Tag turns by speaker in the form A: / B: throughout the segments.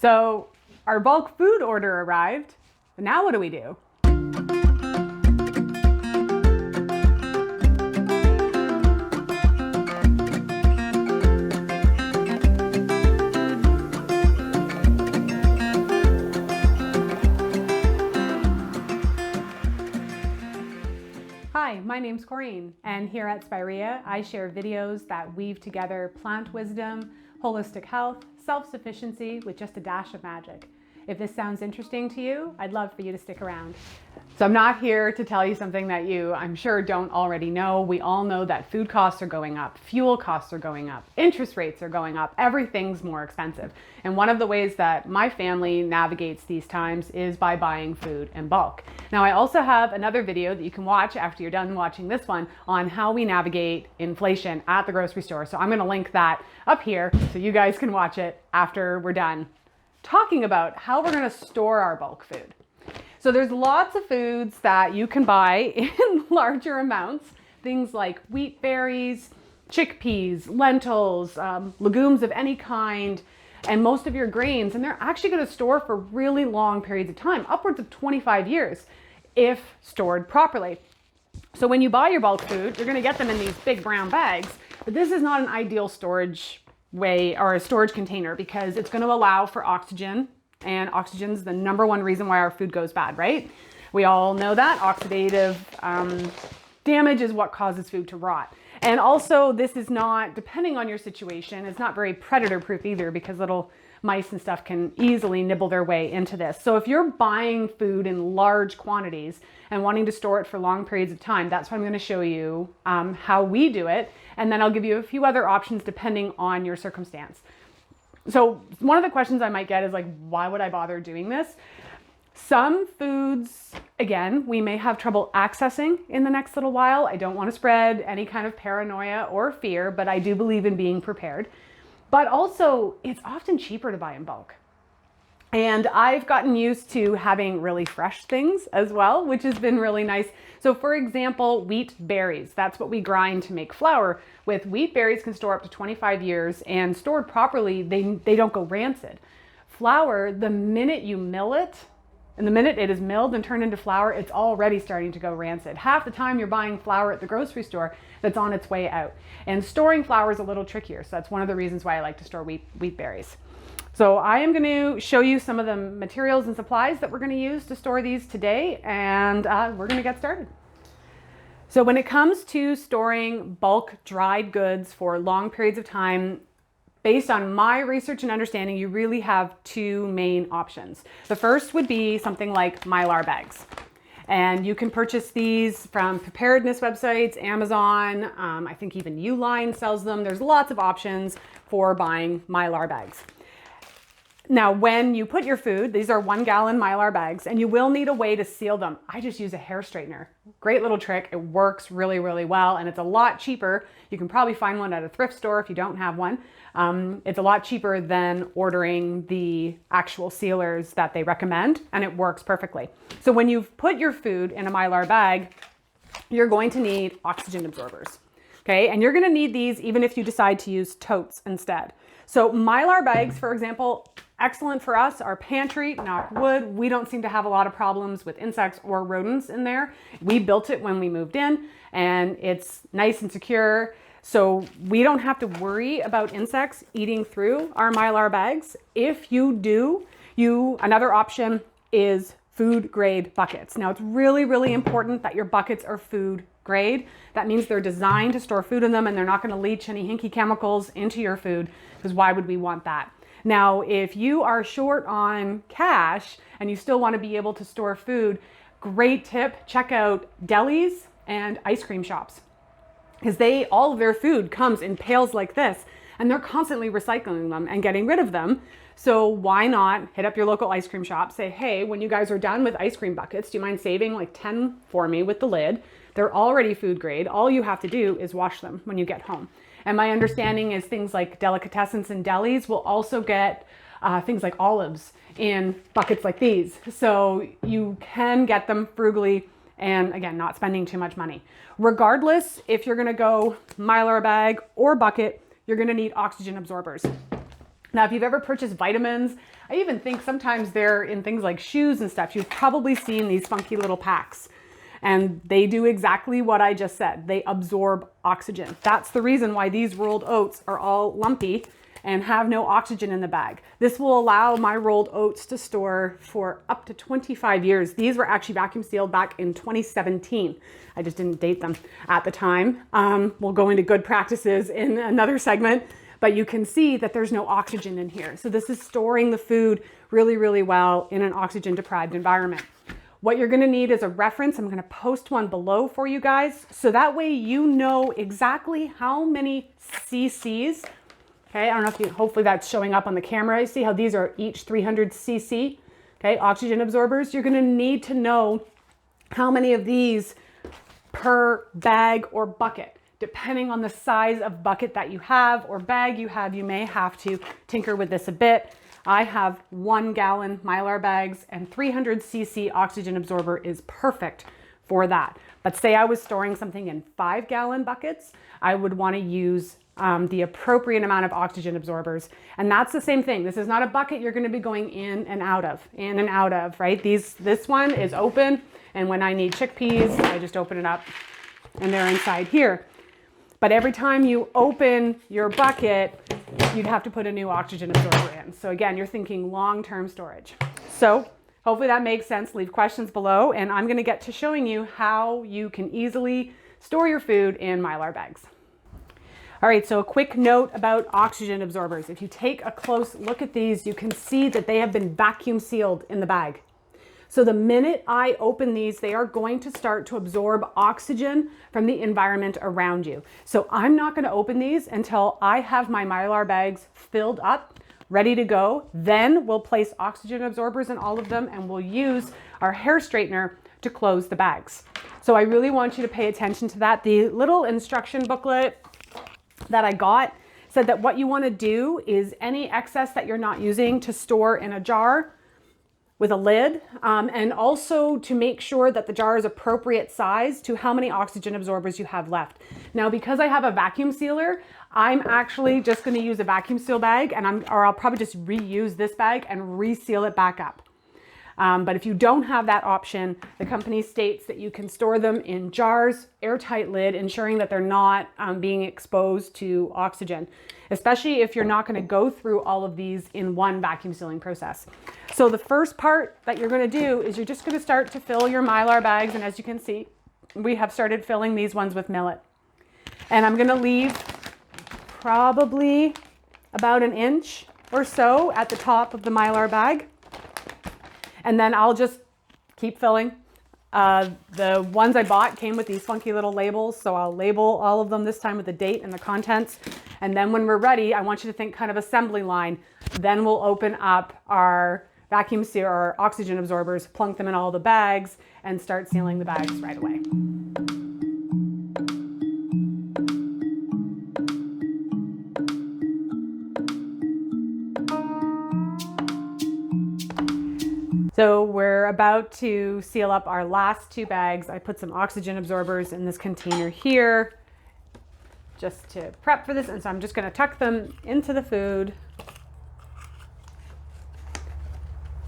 A: So our bulk food order arrived, but now what do we do? Hi, my name's Corinne, and here at Spirea, I share videos that weave together plant wisdom, holistic health, self-sufficiency with just a dash of magic. If this sounds interesting to you, I'd love for you to stick around. So I'm not here to tell you something that you, I'm sure, don't already know. We all know that food costs are going up, fuel costs are going up, interest rates are going up, everything's more expensive. And one of the ways that my family navigates these times is by buying food in bulk. Now, I also have another video that you can watch after you're done watching this one on how we navigate inflation at the grocery store. So I'm going to link that up here so you guys can watch it after we're done talking about how we're going to store our bulk food. So there's lots of foods that you can buy in larger amounts, things like wheat berries, chickpeas, lentils, legumes of any kind, and most of your grains, and they're actually going to store for really long periods of time, upwards of 25 years, if stored properly. So when you buy your bulk food, you're going to get them in these big brown bags, but this is not an ideal storage way or a storage container because it's going to allow for oxygen, and oxygen's the number one reason why our food goes bad, right? We all know that oxidative damage is what causes food to rot. And also, this is not, depending on your situation, it's not very predator proof either because little mice and stuff can easily nibble their way into this. So if you're buying food in large quantities and wanting to store it for long periods of time, that's what I'm going to show you how we do it. And then I'll give you a few other options depending on your circumstance. So one of the questions I might get is like, why would I bother doing this? Some foods, again, we may have trouble accessing in the next little while. I don't want to spread any kind of paranoia or fear, but I do believe in being prepared. But also, it's often cheaper to buy in bulk. And I've gotten used to having really fresh things as well, which has been really nice. So for example, wheat berries, that's what we grind to make flour with. Wheat berries can store up to 25 years and stored properly, they don't go rancid. Flour, the minute you mill it, and the minute it is milled and turned into flour, it's already starting to go rancid. Half the time you're buying flour at the grocery store that's on its way out. And storing flour is a little trickier. So that's one of the reasons why I like to store wheat berries. So I am going to show you some of the materials and supplies that we're going to use to store these today, and we're going to get started. So when it comes to storing bulk dried goods for long periods of time, based on my research and understanding, you really have two main options. The first would be something like Mylar Bags. And you can purchase these from preparedness websites, Amazon, I think even Uline sells them. There's lots of options for buying Mylar Bags. Now, when you put your food, these are 1 gallon Mylar bags, and you will need a way to seal them. I just use a hair straightener. Great little trick. It works really, really well, and it's a lot cheaper. You can probably find one at a thrift store if you don't have one. It's a lot cheaper than ordering the actual sealers that they recommend, and it works perfectly. So when you've put your food in a Mylar bag, you're going to need oxygen absorbers. Okay, and you're going to need these even if you decide to use totes instead. So Mylar bags, for example, excellent for us. Our pantry, knock wood, we don't seem to have a lot of problems with insects or rodents in there. We built it when we moved in, and it's nice and secure. So we don't have to worry about insects eating through our Mylar bags. If you do, another option is food grade buckets. Now it's really, really important that your buckets are food grade. That means they're designed to store food in them and they're not going to leach any hinky chemicals into your food, because why would we want that? Now, if you are short on cash and you still want to be able to store food, great tip, check out delis and ice cream shops, because all of their food comes in pails like this and they're constantly recycling them and getting rid of them. So why not hit up your local ice cream shop, say, hey, when you guys are done with ice cream buckets, do you mind saving like 10 for me with the lid? They're already food grade. All you have to do is wash them when you get home. And my understanding is things like delicatessens and delis will also get things like olives in buckets like these. So you can get them frugally and, again, not spending too much money. Regardless, if you're going to go Mylar bag or bucket, you're going to need oxygen absorbers. Now, if you've ever purchased vitamins, I even think sometimes they're in things like shoes and stuff, you've probably seen these funky little packs. And they do exactly what I just said. They absorb oxygen. That's the reason why these rolled oats are all lumpy and have no oxygen in the bag. This will allow my rolled oats to store for up to 25 years. These were actually vacuum sealed back in 2017. I just didn't date them at the time. We'll go into good practices in another segment, but you can see that there's no oxygen in here. So this is storing the food really, really well in an oxygen deprived environment. What you're gonna need is a reference. I'm gonna post one below for you guys. So that way you know exactly how many cc's. Okay, I don't know if you, hopefully that's showing up on the camera. You see how these are each 300 cc, okay, oxygen absorbers. You're gonna need to know how many of these per bag or bucket. Depending on the size of bucket that you have or bag you have, you may have to tinker with this a bit. I have 1 gallon Mylar bags and 300 cc oxygen absorber is perfect for that. But say I was storing something in 5 gallon buckets, I would want to use the appropriate amount of oxygen absorbers. And that's the same thing. This is not a bucket you're going to be going in and out of, right? This one is open. And when I need chickpeas, I just open it up and they're inside here. But every time you open your bucket, you'd have to put a new oxygen absorber in. So again, you're thinking long-term storage. So hopefully that makes sense. Leave questions below and I'm going to get to showing you how you can easily store your food in Mylar bags. All right, so a quick note about oxygen absorbers. If you take a close look at these, you can see that they have been vacuum sealed in the bag. So the minute I open these, they are going to start to absorb oxygen from the environment around you. So I'm not going to open these until I have my Mylar bags filled up, ready to go. Then we'll place oxygen absorbers in all of them and we'll use our hair straightener to close the bags. So I really want you to pay attention to that. The little instruction booklet that I got said that what you want to do is any excess that you're not using to store in a jar with a lid, and also to make sure that the jar is appropriate size to how many oxygen absorbers you have left. Now, because I have a vacuum sealer, I'm actually just going to use a vacuum seal bag and I'll probably just reuse this bag and reseal it back up. But if you don't have that option, the company states that you can store them in jars, airtight lid, ensuring that they're not being exposed to oxygen, especially if you're not going to go through all of these in one vacuum sealing process. So the first part that you're going to do is you're just going to start to fill your Mylar bags. And as you can see, we have started filling these ones with millet. And I'm going to leave probably about 1 inch or so at the top of the Mylar bag. And then I'll just keep filling. The ones I bought came with these funky little labels, so I'll label all of them this time with the date and the contents. And then when we're ready, I want you to think kind of assembly line. Then we'll open up our vacuum seal or oxygen absorbers, plunk them in all the bags, and start sealing the bags right away. So we're about to seal up our last 2 bags. I put some oxygen absorbers in this container here just to prep for this. And so I'm just going to tuck them into the food.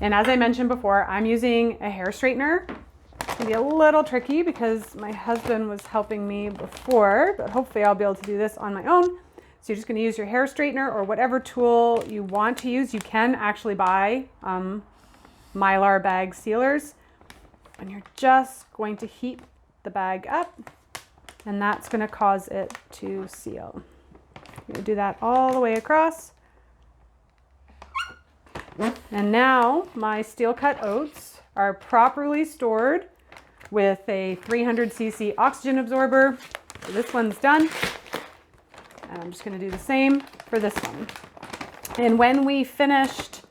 A: And as I mentioned before, I'm using a hair straightener. It's going to be a little tricky because my husband was helping me before, but hopefully I'll be able to do this on my own. So you're just going to use your hair straightener or whatever tool you want to use. You can actually buy Mylar bag sealers, and you're just going to heat the bag up, and that's going to cause it to seal. You're going to do that all the way across. And now my steel cut oats are properly stored with a 300 cc oxygen absorber. So this one's done, and I'm just going to do the same for this one. And when we finished,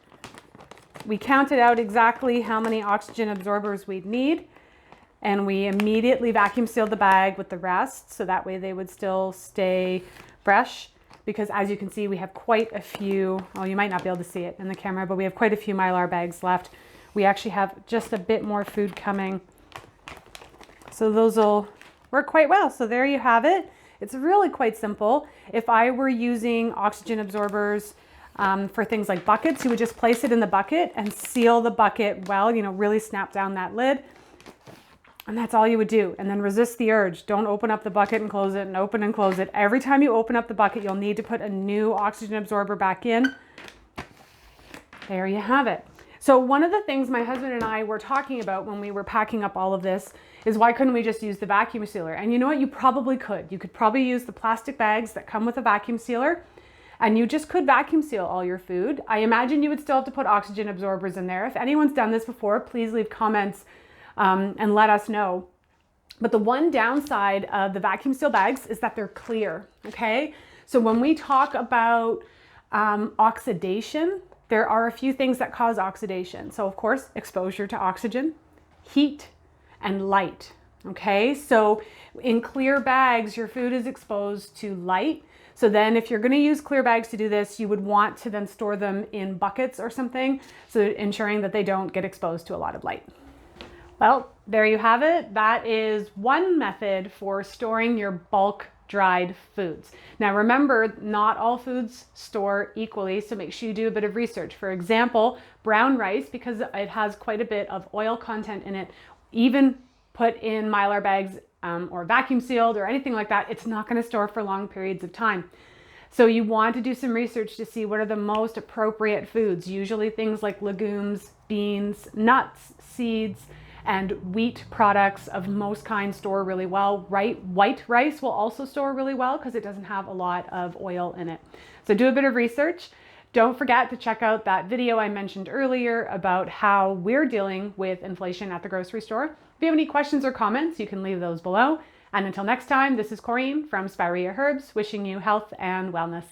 A: we counted out exactly how many oxygen absorbers we'd need, and we immediately vacuum sealed the bag with the rest, so that way they would still stay fresh, because as you can see, we have quite a few, oh, you might not be able to see it in the camera, but we have quite a few Mylar bags left. We actually have just a bit more food coming, so those will work quite well. So there you have it. It's really quite simple. If I were using oxygen absorbers, For things like buckets, you would just place it in the bucket and seal the bucket well, really snap down that lid. And that's all you would do. And then resist the urge. Don't open up the bucket and close it and open and close it. Every time you open up the bucket, you'll need to put a new oxygen absorber back in. There you have it. So one of the things my husband and I were talking about when we were packing up all of this is why couldn't we just use the vacuum sealer? And you know what? You probably could. You could probably use the plastic bags that come with a vacuum sealer, and you just could vacuum seal all your food. I imagine you would still have to put oxygen absorbers in there. If anyone's done this before, please leave comments and let us know. But the one downside of the vacuum seal bags is that they're clear, okay? So when we talk about oxidation, there are a few things that cause oxidation. So of course, exposure to oxygen, heat, and light, okay? So in clear bags, your food is exposed to light. So then if you're gonna use clear bags to do this, you would want to then store them in buckets or something, so ensuring that they don't get exposed to a lot of light. Well, there you have it. That is one method for storing your bulk dried foods. Now remember, not all foods store equally, so make sure you do a bit of research. For example, brown rice, because it has quite a bit of oil content in it, even put in Mylar bags or vacuum sealed or anything like that, it's not going to store for long periods of time. So you want to do some research to see what are the most appropriate foods. Usually things like legumes, beans, nuts, seeds, and wheat products of most kinds store really well. White rice will also store really well because it doesn't have a lot of oil in it. So do a bit of research. Don't forget to check out that video I mentioned earlier about how we're dealing with inflation at the grocery store. If you have any questions or comments, you can leave those below. And until next time, this is Corinne from Spirea Herbs, wishing you health and wellness.